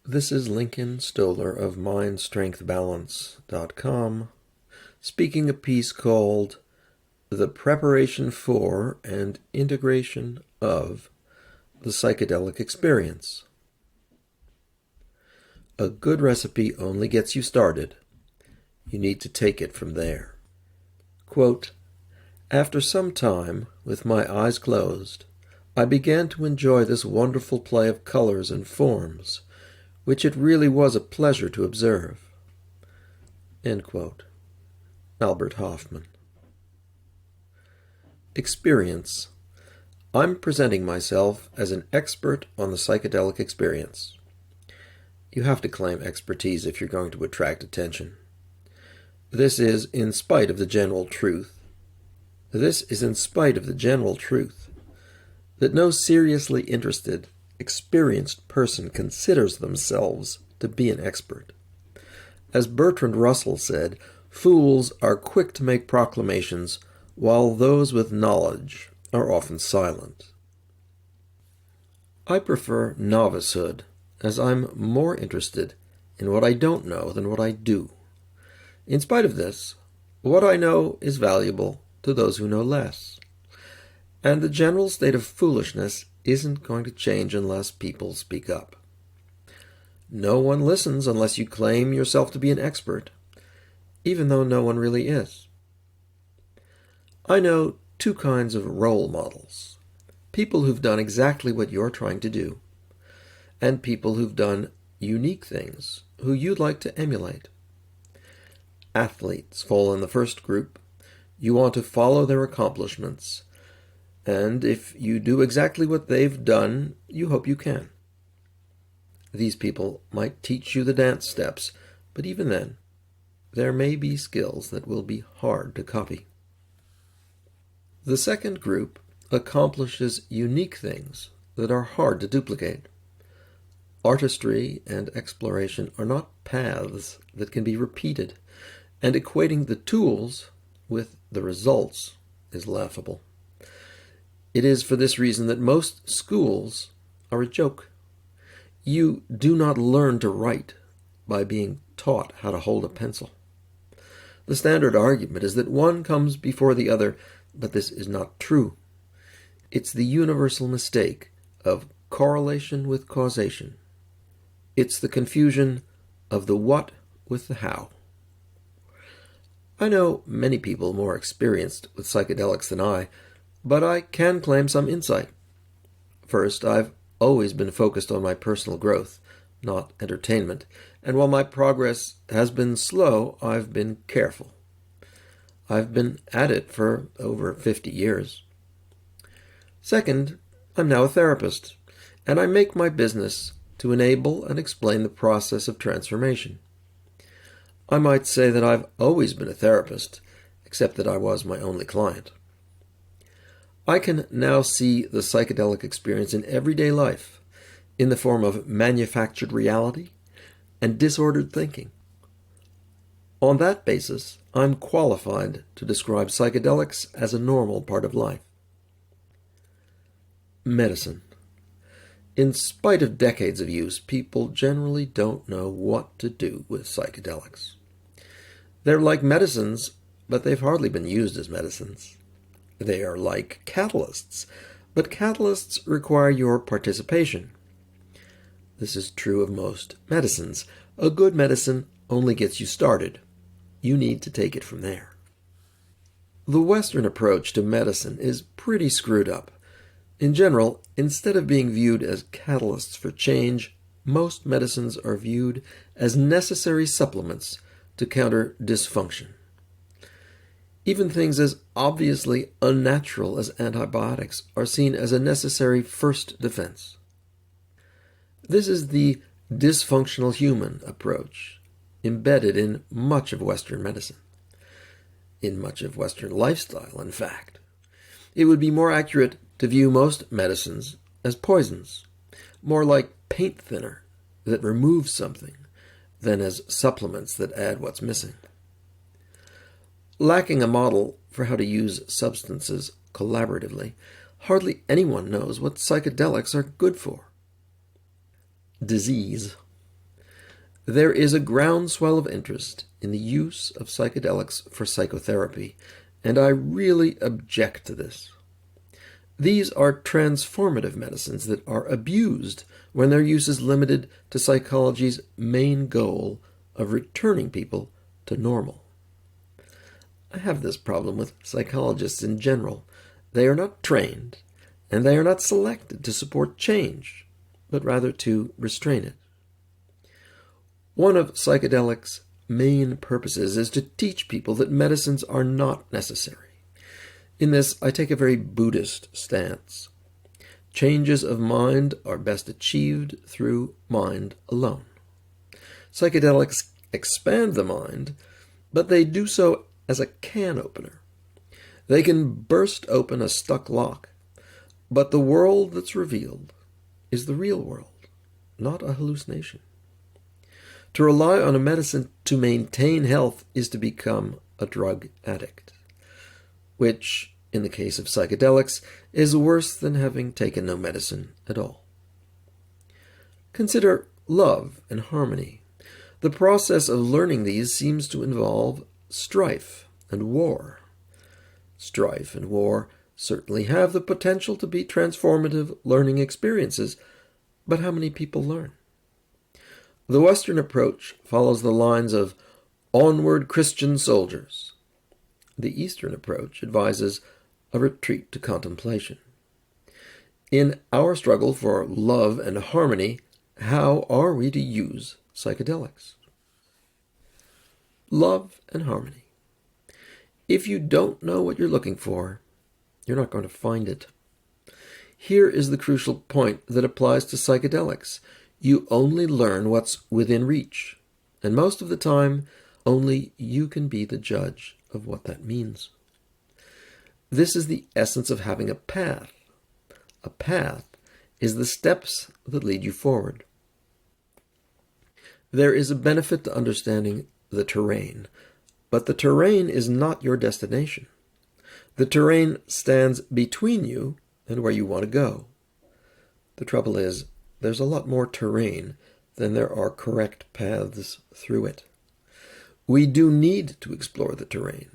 This is Lincoln Stoller of MindStrengthBalance.com speaking a piece called The Preparation for and Integration of the Psychedelic Experience. A good recipe only gets you started. You need to take it from there. Quote, "After some time, with my eyes closed, I began to enjoy this wonderful play of colors and forms, which it really was a pleasure to observe." End quote. Albert Hoffman. Experience. I'm presenting myself as an expert on the psychedelic experience. You have to claim expertise if you're going to attract attention. This is in spite of the general truth. That no seriously interested, experienced person considers themselves to be an expert. As Bertrand Russell said, fools are quick to make proclamations, while those with knowledge are often silent. I prefer novicehood, as I'm more interested in what I don't know than what I do. In spite of this, what I know is valuable to those who know less. And the general state of foolishness isn't going to change unless people speak up. No one listens unless you claim yourself to be an expert, even though no one really is. I know two kinds of role models: people who've done exactly what you're trying to do, and people who've done unique things who you'd like to emulate. Athletes fall in the first group. You want to follow their accomplishments, and if you do exactly what they've done, you hope you can. These people might teach you the dance steps, but even then, there may be skills that will be hard to copy. The second group accomplishes unique things that are hard to duplicate. Artistry and exploration are not paths that can be repeated, and equating the tools with the results is laughable. It is for this reason that most schools are a joke. You do not learn to write by being taught how to hold a pencil. The standard argument is that one comes before the other, but this is not true. It's the universal mistake of correlation with causation. It's the confusion of the what with the how. I know many people more experienced with psychedelics than I, but I can claim some insight. First, I've always been focused on my personal growth, not entertainment, and while my progress has been slow, I've been careful. I've been at it for over 50 years. Second, I'm now a therapist, and I make my business to enable and explain the process of transformation. I might say that I've always been a therapist, except that I was my only client. I can now see the psychedelic experience in everyday life, in the form of manufactured reality and disordered thinking. On that basis, I'm qualified to describe psychedelics as a normal part of life. Medicine. In spite of decades of use, people generally don't know what to do with psychedelics. They're like medicines, but they've hardly been used as medicines. They are like catalysts, but catalysts require your participation. This is true of most medicines. A good medicine only gets you started. You need to take it from there. The Western approach to medicine is pretty screwed up. In general, instead of being viewed as catalysts for change, most medicines are viewed as necessary supplements to counter dysfunction. Even things as obviously unnatural as antibiotics are seen as a necessary first defense. This is the dysfunctional human approach, embedded in much of Western medicine, in much of Western lifestyle, in fact. It would be more accurate to view most medicines as poisons, more like paint thinner that removes something than as supplements that add what's missing. Lacking a model for how to use substances collaboratively, hardly anyone knows what psychedelics are good for. Disease. There is a groundswell of interest in the use of psychedelics for psychotherapy, and I really object to this. These are transformative medicines that are abused when their use is limited to psychology's main goal of returning people to normal. I have this problem with psychologists in general. They are not trained, and they are not selected to support change, but rather to restrain it. One of psychedelics' main purposes is to teach people that medicines are not necessary. In this, I take a very Buddhist stance. Changes of mind are best achieved through mind alone. Psychedelics expand the mind, but they do so as a can opener. They can burst open a stuck lock, but the world that's revealed is the real world, not a hallucination. To rely on a medicine to maintain health is to become a drug addict, which, in the case of psychedelics, is worse than having taken no medicine at all. Consider love and harmony. The process of learning these seems to involve strife and war. Strife and war certainly have the potential to be transformative learning experiences, but how many people learn? The Western approach follows the lines of "onward Christian soldiers." The Eastern approach advises a retreat to contemplation. In our struggle for love and harmony, how are we to use psychedelics? Love and harmony. If you don't know what you're looking for, you're not going to find it. Here is the crucial point that applies to psychedelics. You only learn what's within reach, and most of the time, only you can be the judge of what that means. This is the essence of having a path. A path is the steps that lead you forward. There is a benefit to understanding the terrain, but the terrain is not your destination. The terrain stands between you and where you want to go. The trouble is, there's a lot more terrain than there are correct paths through it. We do need to explore the terrain,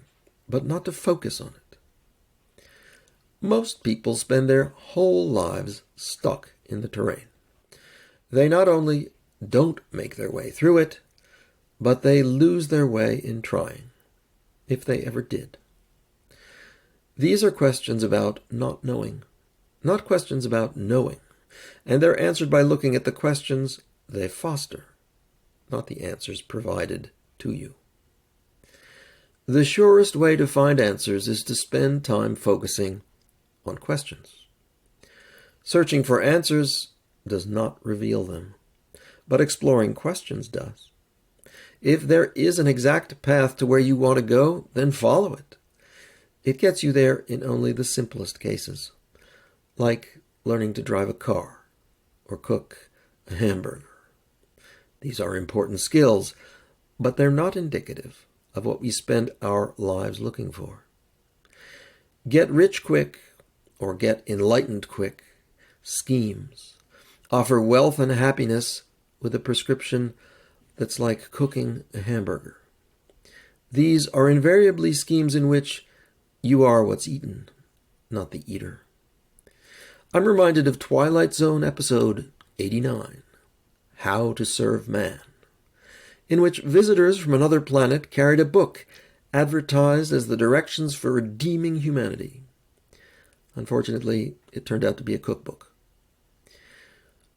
but not to focus on it. Most people spend their whole lives stuck in the terrain. They not only don't make their way through it, but they lose their way in trying, if they ever did. These are questions about not knowing, not questions about knowing, and they're answered by looking at the questions they foster, not the answers provided to you. The surest way to find answers is to spend time focusing on questions. Searching for answers does not reveal them, but exploring questions does. If there is an exact path to where you want to go, then follow it. It gets you there in only the simplest cases, like learning to drive a car or cook a hamburger. These are important skills, but they're not indicative of what we spend our lives looking for. Get rich quick or get enlightened quick schemes offer wealth and happiness with a prescription that's like cooking a hamburger. These are invariably schemes in which you are what's eaten, not the eater. I'm reminded of Twilight Zone episode 89, How to Serve Man, in which visitors from another planet carried a book advertised as the directions for redeeming humanity. Unfortunately, it turned out to be a cookbook.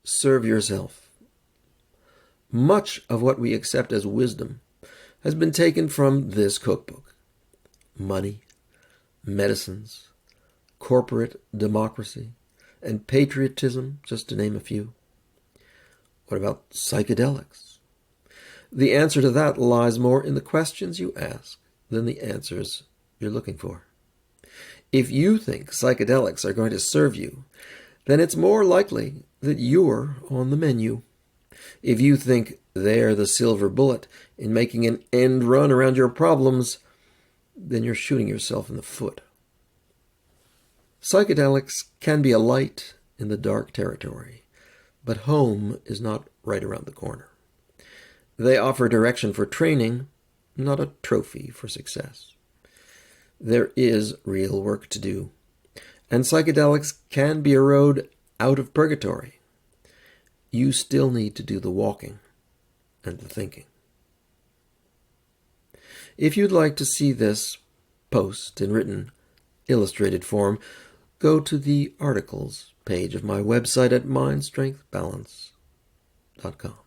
Serve yourself. Much of what we accept as wisdom has been taken from this cookbook. Money, medicines, corporate democracy, and patriotism, just to name a few. What about psychedelics? The answer to that lies more in the questions you ask than the answers you're looking for. If you think psychedelics are going to serve you, then it's more likely that you're on the menu. If you think they're the silver bullet in making an end run around your problems, then you're shooting yourself in the foot. Psychedelics can be a light in the dark territory, but home is not right around the corner. They offer direction for training, not a trophy for success. There is real work to do, and psychedelics can be a road out of purgatory. You still need to do the walking and the thinking. If you'd like to see this post in written, illustrated form, go to the articles page of my website at mindstrengthbalance.com.